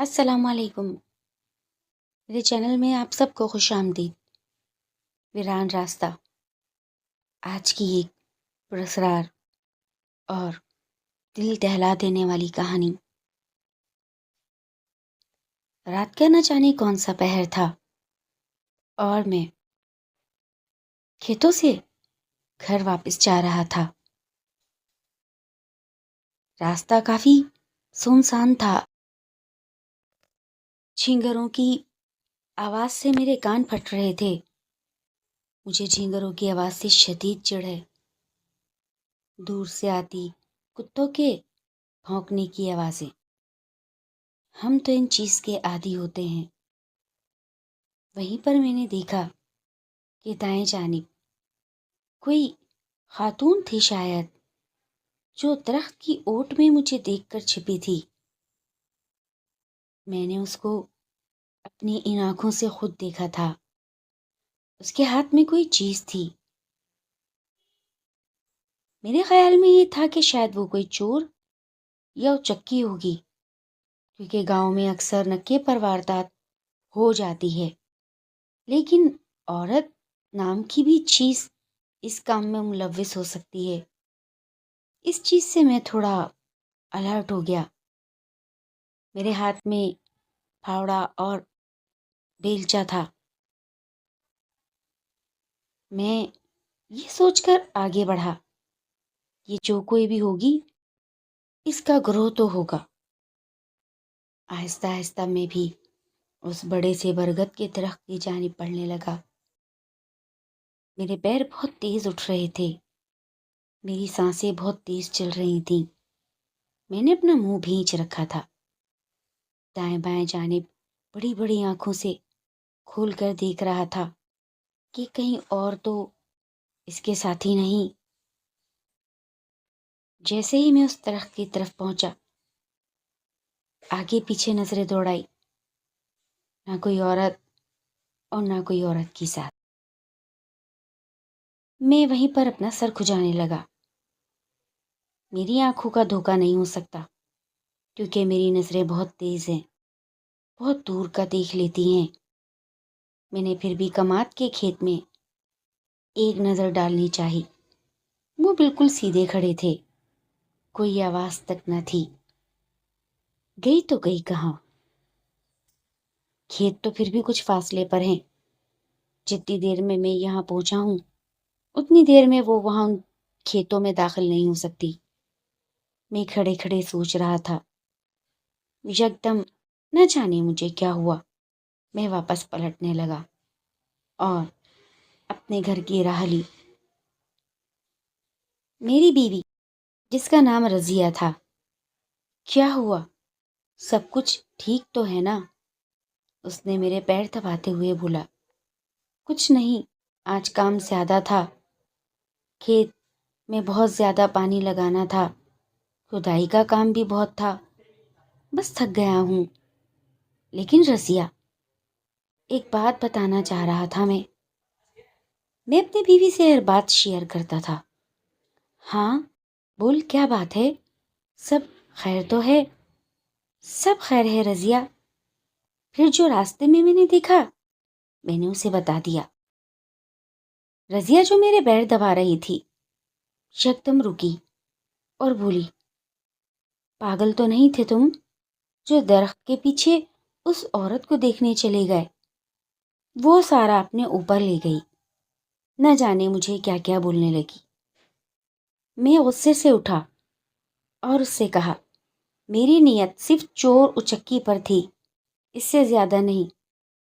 السلام علیکم۔ میرے چینل میں آپ سب کو خوش آمدید۔ ویران راستہ آج کی ایک پراسرار اور دل دہلا دینے والی کہانی۔ رات کا نہ جانے کون سا پہر تھا اور میں کھیتوں سے گھر واپس جا رہا تھا۔ راستہ کافی سنسان تھا۔ جھینگروں کی آواز سے میرے کان پھٹ رہے تھے۔ مجھے جھینگروں کی آواز سے شدید چڑ ہے۔ دور سے آتی کتوں کے بھونکنے کی آوازیں، ہم تو ان چیز کے عادی ہوتے ہیں۔ وہیں پر میں نے دیکھا کہ دائیں جانب کوئی خاتون تھی شاید، جو درخت کی اوٹ میں مجھے دیکھ کر چھپی تھی۔ میں نے اس کو اپنی ان آنکھوں سے خود دیکھا تھا۔ اس کے ہاتھ میں کوئی چیز تھی۔ میرے خیال میں یہ تھا کہ شاید وہ کوئی چور یا چکی ہوگی، کیونکہ گاؤں میں اکثر نکے پر واردات ہو جاتی ہے، لیکن عورت نام کی بھی چیز اس کام میں ملوث ہو سکتی ہے۔ اس چیز سے میں تھوڑا الرٹ ہو گیا۔ میرے ہاتھ میں پھاوڑا اور بیلچا تھا۔ میں یہ سوچ کر آگے بڑھا، یہ جو کوئی بھی ہوگی اس کا گروہ تو ہوگا۔ آہستہ آہستہ میں بھی اس بڑے سے برگد کے درخت کی جانب بڑھنے لگا۔ میرے پیر بہت تیز اٹھ رہے تھے، میری سانسیں بہت تیز چل رہی تھیں۔ میں نے اپنا منہ بھینچ رکھا تھا۔ دائیں بائیں جانب بڑی بڑی آنکھوں سے کھول کر دیکھ رہا تھا کہ کہیں اور تو اس کے ساتھی نہیں۔ جیسے ہی میں اس درخت کی طرف پہنچا، آگے پیچھے نظریں دوڑائی، نہ کوئی عورت اور نہ کوئی عورت کی ساتھ۔ میں وہیں پر اپنا سر کھجانے لگا۔ میری آنکھوں کا دھوکہ نہیں ہو سکتا، کیونکہ میری نظریں بہت تیز ہیں، بہت دور کا دیکھ لیتی ہیں۔ میں نے پھر بھی کماد کے کھیت میں ایک نظر ڈالنی چاہی۔ وہ بالکل سیدھے کھڑے تھے، کوئی آواز تک نہ تھی۔ گئی تو گئی کہاں؟ کھیت تو پھر بھی کچھ فاصلے پر ہیں۔ جتنی دیر میں یہاں پہنچا ہوں، اتنی دیر میں وہ وہاں کھیتوں میں داخل نہیں ہو سکتی۔ میں کھڑے کھڑے سوچ رہا تھا۔ یکدم نہ جانے مجھے کیا ہوا، میں واپس پلٹنے لگا اور اپنے گھر کی راہ لی۔ میری بیوی، جس کا نام رضیہ تھا، کیا ہوا؟ سب کچھ ٹھیک تو ہے نا؟ اس نے میرے پیر دباتے ہوئے بولا۔ کچھ نہیں، آج کام زیادہ تھا، کھیت میں بہت زیادہ پانی لگانا تھا، کھدائی کا کام بھی بہت تھا، بس تھک گیا ہوں۔ لیکن رضیہ، ایک بات بتانا چاہ رہا تھا میں اپنی بیوی سے ہر بات شیئر کرتا تھا۔ ہاں بول، کیا بات ہے؟ سب خیر تو ہے؟ سب خیر ہے رضیہ۔ پھر جو راستے میں نے دیکھا، میں نے اسے بتا دیا۔ رضیہ، جو میرے پیر دبا رہی تھی، یکدم رکی اور بولی، پاگل تو نہیں تھے تم جو درخت کے پیچھے اس عورت کو دیکھنے چلے گئے؟ وہ سارا اپنے اوپر لے گئی، نہ جانے مجھے کیا کیا بولنے لگی۔ میں غصے سے اٹھا اور اس سے کہا، میری نیت صرف چور اچکی پر تھی، اس سے زیادہ نہیں۔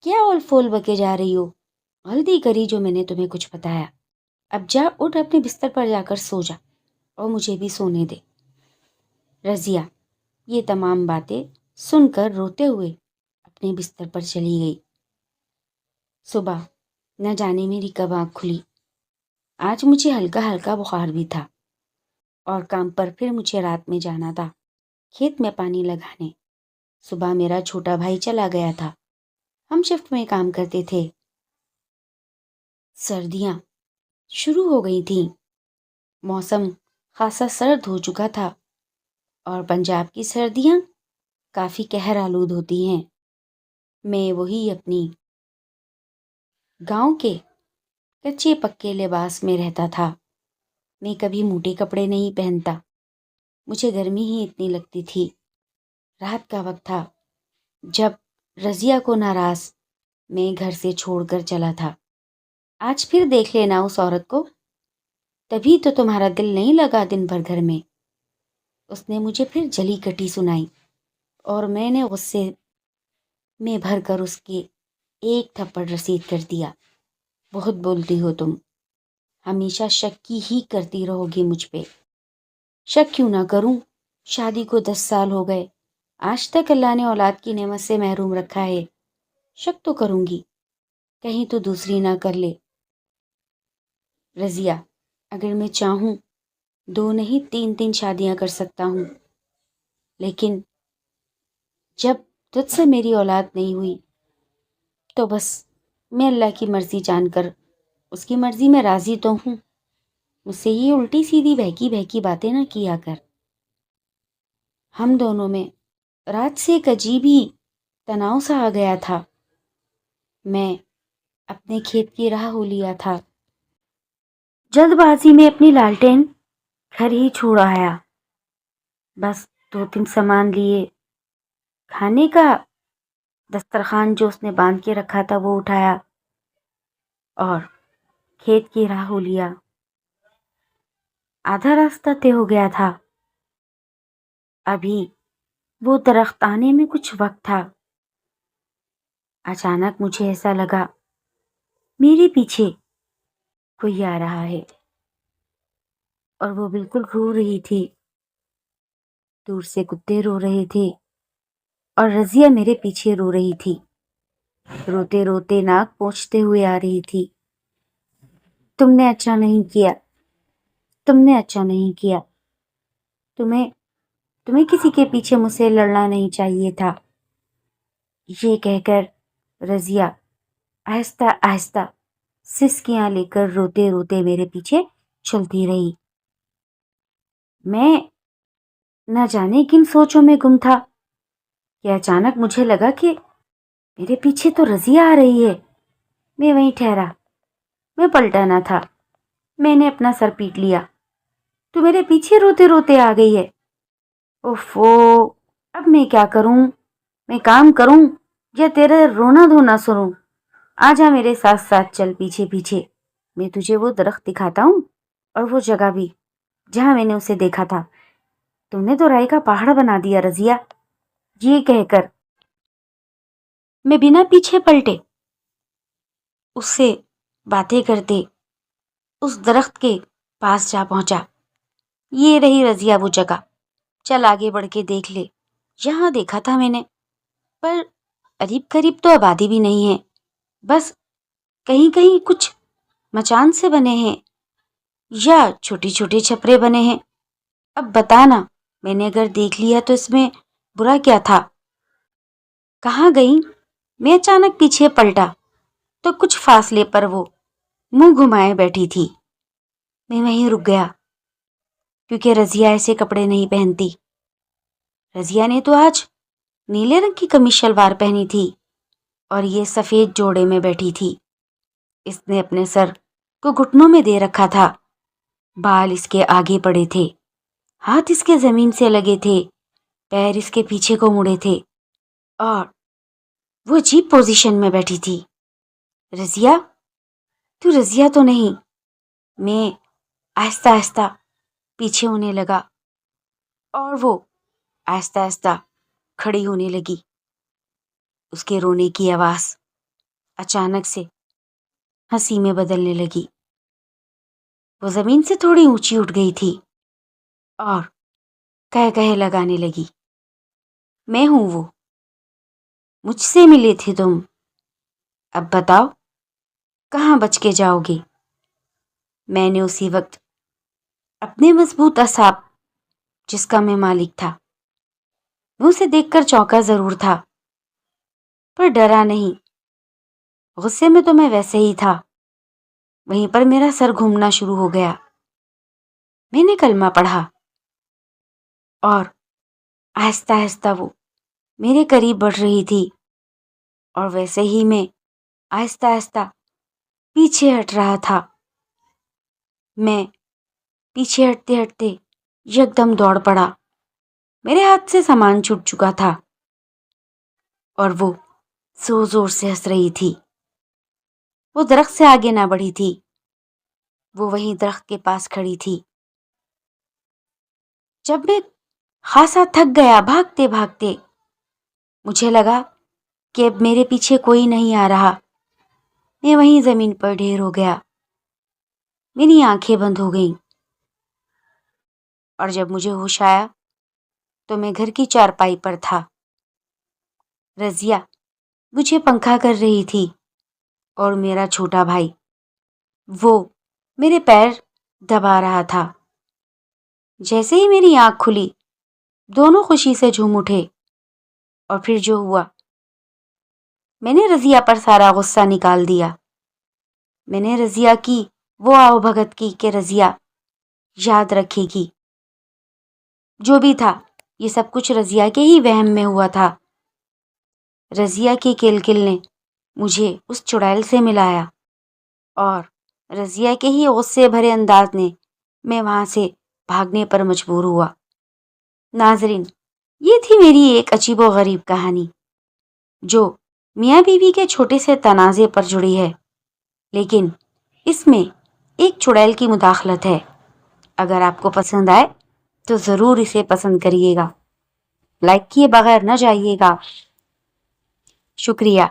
کیا اول فول بکے جا رہی ہو؟ غلطی کری جو میں نے تمہیں کچھ بتایا۔ اب جا، اٹھ اپنے بستر پر جا کر سو جا اور مجھے بھی سونے دے۔ رضیہ یہ تمام باتیں سن کر روتے ہوئے اپنے بستر پر چلی گئی۔ صبح نہ جانے میری کب آنکھ کھلی۔ آج مجھے ہلکا ہلکا بخار بھی تھا اور کام پر پھر مجھے رات میں جانا تھا، کھیت میں پانی لگانے۔ صبح میرا چھوٹا بھائی چلا گیا تھا، ہم شفٹ میں کام کرتے تھے۔ سردیاں شروع ہو گئی تھیں، موسم خاصا سرد ہو چکا تھا، اور پنجاب کی سردیاں کافی قہر آلود ہوتی ہیں۔ میں وہی اپنی گاؤں کے کچے پکے لباس میں رہتا تھا۔ میں کبھی موٹے کپڑے نہیں پہنتا، مجھے گرمی ہی اتنی لگتی تھی۔ رات کا وقت تھا جب رضیہ کو ناراض میں گھر سے چھوڑ کر چلا تھا۔ آج پھر دیکھ لینا اس عورت کو، تبھی تو تمہارا دل نہیں لگا دن بھر گھر میں۔ اس نے مجھے پھر جلی کٹی سنائی اور میں نے غصے میں بھر کر اس کے ایک تھپڑ رسید کر دیا۔ بہت بولتی ہو تم، ہمیشہ شک کی ہی کرتی رہو گی مجھ پہ۔ شک کیوں نہ کروں، شادی کو 10 سال ہو گئے، آج تک اللہ نے اولاد کی نعمت سے محروم رکھا ہے۔ شک تو کروں گی، کہیں تو دوسری نہ کر لے۔ رضیہ، اگر میں چاہوں 2 نہیں 3 شادیاں کر سکتا ہوں، لیکن جب تجھ سے میری اولاد نہیں ہوئی تو بس میں اللہ کی مرضی جان کر اس کی مرضی میں راضی تو ہوں۔ مجھ سے یہ الٹی سیدھی بہکی باتیں نہ کیا کر۔ ہم دونوں میں رات سے ایک عجیب ہی تناؤ سا آ گیا تھا۔ میں اپنے کھیت کی راہ ہو لیا تھا، جلد بازی میں اپنی لالٹین گھر ہی چھوڑ آیا۔ بس 2 سامان لیے، کھانے کا دسترخوان جو اس نے باندھ کے رکھا تھا وہ اٹھایا اور کھیت کی راہ ہو لیا۔ آدھا راستہ طے ہو گیا تھا، ابھی وہ درخت آنے میں کچھ وقت تھا۔ اچانک مجھے ایسا لگا میرے پیچھے کوئی آ رہا ہے، اور وہ بالکل رو رہی تھی۔ دور سے کتے رو رہے تھے اور رضیہ میرے پیچھے رو رہی تھی، روتے روتے ناک پوچھتے ہوئے آ رہی تھی۔ تم نے اچھا نہیں کیا، تم نے اچھا نہیں کیا، تمہیں کسی کے پیچھے مجھ سے لڑنا نہیں چاہیے تھا۔ یہ کہہ کر رضیہ آہستہ آہستہ سسکیاں لے کر روتے روتے میرے پیچھے چلتی رہی۔ میں نہ جانے کن سوچوں میں گم تھا کہ اچانک مجھے لگا کہ میرے پیچھے تو رضیہ آ رہی ہے۔ میں وہیں ٹھہرا، میں پلٹا نہ تھا۔ میں نے اپنا سر پیٹ لیا۔ تو میرے پیچھے روتے روتے آ گئی ہے۔ اوفو، اب میں کیا کروں؟ میں کام کروں یا تیرا رونا دھونا سنوں؟ آجا میرے ساتھ ساتھ چل پیچھے پیچھے، میں تجھے وہ درخت دکھاتا ہوں اور وہ جگہ بھی جہاں میں نے اسے دیکھا تھا۔ تم نے تو رائے کا پہاڑ بنا دیا رضیہ۔ یہ کہہ کر میں بنا پیچھے پلٹے اس سے باتیں کرتے اس درخت کے پاس جا پہنچا۔ یہ رہی رضیہ وہ جگہ، چل آگے بڑھ کے دیکھ لے۔ یہاں دیکھا تھا میں نے، پر قریب قریب تو آبادی بھی نہیں ہے، بس کہیں کہیں کچھ مچان سے بنے ہیں یا چھوٹی چھوٹی چھپرے بنے ہیں۔ اب بتانا، میں نے اگر دیکھ لیا تو اس میں برا کیا تھا؟ کہاں گئی؟ میں اچانک پیچھے پلٹا تو کچھ فاصلے پر وہ منہ گھمائے بیٹھی تھی۔ میں وہیں رک گیا، کیونکہ رضیہ ایسے کپڑے نہیں پہنتی۔ رضیہ نے تو آج نیلے رنگ کی قمیص شلوار پہنی تھی اور یہ سفید جوڑے میں بیٹھی تھی۔ اس نے اپنے سر کو گھٹنوں میں دے رکھا تھا، بال اس کے آگے پڑے تھے، ہاتھ اس کے زمین سے لگے تھے، پیر اس کے پیچھے کو مڑے تھے اور وہ عجیب پوزیشن میں بیٹھی تھی۔ رضیہ، تو رضیہ تو نہیں۔ میں آہستہ آہستہ پیچھے ہونے لگا اور وہ آہستہ آہستہ کھڑی ہونے لگی۔ اس کے رونے کی آواز اچانک سے ہنسی میں بدلنے لگی۔ وہ زمین سے تھوڑی اونچی اٹھ گئی تھی اور کہے لگانے لگی، میں ہوں وہ، مجھ سے ملے تھے تم، اب بتاؤ کہاں بچ کے جاؤ گے؟ میں نے اسی وقت اپنے مضبوط اعصاب، جس کا میں مالک تھا، میں اسے دیکھ کر چونکا ضرور تھا پر ڈرا نہیں۔ غصے میں تو میں ویسے ہی تھا۔ وہیں پر میرا سر گھومنا شروع ہو گیا۔ میں نے کلمہ پڑھا اور آہستہ آہستہ وہ میرے قریب بڑھ رہی تھی اور ویسے ہی میں آہستہ آہستہ پیچھے ہٹ رہا تھا۔ میں پیچھے ہٹتے ہٹتے یکدم دوڑ پڑا۔ میرے ہاتھ سے سامان چھوٹ چکا تھا اور وہ زور زور سے ہنس رہی تھی۔ وہ درخت سے آگے نہ بڑھی تھی، وہ وہیں درخت کے پاس کھڑی تھی۔ جب میں خاصا تھک گیا بھاگتے بھاگتے، مجھے لگا کہ اب میرے پیچھے کوئی نہیں آ رہا، میں وہیں زمین پر ڈھیر ہو گیا۔ میری آنکھیں بند ہو گئیں اور جب مجھے ہوش آیا تو میں گھر کی چارپائی پر تھا۔ رضیہ مجھے پنکھا کر رہی تھی اور میرا چھوٹا بھائی وہ میرے پیر دبا رہا تھا۔ جیسے ہی میری آنکھ کھلی دونوں خوشی سے جھوم اٹھے، اور پھر جو ہوا میں نے رضیہ پر سارا غصہ نکال دیا۔ میں نے رضیہ کی وہ آؤ بھگت کی کہ رضیہ یاد رکھے گی جو بھی تھا یہ سب کچھ رضیہ کے ہی وہم میں ہوا تھا۔ رضیہ کی کلکل نے مجھے اس چڑیل سے ملایا اور رضیہ کے ہی غصے بھرے انداز نے میں وہاں سے بھاگنے پر مجبور ہوا۔ ناظرین، یہ تھی میری ایک عجیب و غریب کہانی جو میاں بیوی کے چھوٹے سے تنازع پر جڑی ہے، لیکن اس میں ایک چڑیل کی مداخلت ہے۔ اگر آپ کو پسند آئے تو ضرور اسے پسند کریے گا، لائک کیے بغیر نہ جائیے گا۔ شکریہ۔